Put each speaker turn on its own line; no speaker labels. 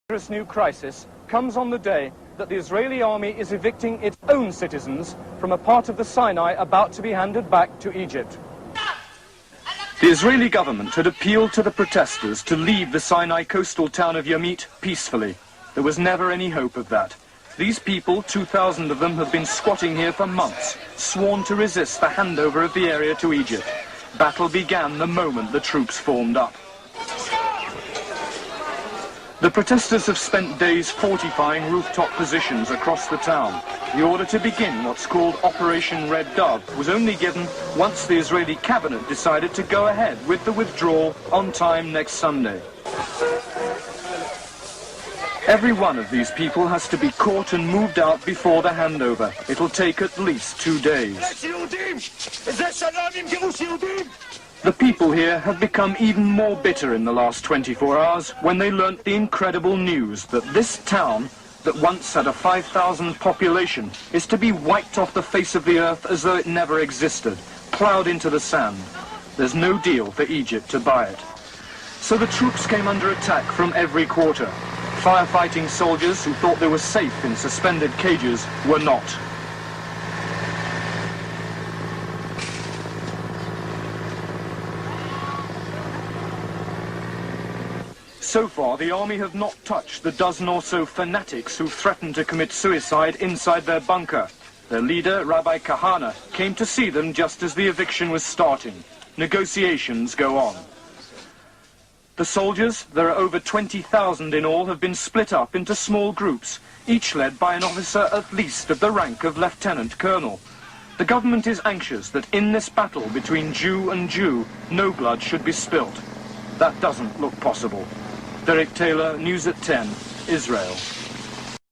This new crisis comes on the day that the Israeli army is evicting its own citizens from a part of the Sinai about to be handed back to Egypt. The Israeli government had appealed to the protesters to leave the Sinai coastal town of Yamit peacefully. There was never any hope of that. These people, 2,000 of them, have been squatting here for months, sworn to resist the handover of the area to Egypt. Battle began the moment the troops formed up. The protesters have spent days fortifying rooftop positions across the town. The order to begin what's called Operation Red Dove was only given once the Israeli cabinet decided to go ahead with the withdrawal on time next Sunday. Every one of these people has to be caught and moved out before the handover. It'll take at least 2 days. The people here have become even more bitter in the last 24 hours when they learnt the incredible news that this town, that once had a 5,000 population, is to be wiped off the face of the earth as though it never existed, ploughed into the sand. There's no deal for Egypt to buy it. So the troops came under attack from every quarter. Firefighting soldiers who thought they were safe in suspended cages were not. So far, the army have not touched the dozen or so fanatics who threatened to commit suicide inside their bunker. Their leader, Rabbi Kahana, came to see them just as the eviction was starting. Negotiations go on. The soldiers, there are over 20,000 in all, have been split up into small groups, each led by an officer at least of the rank of lieutenant colonel. The government is anxious that in this battle between Jew and Jew, no blood should be spilt. That doesn't look possible. Derek Taylor, News at 10, Israel.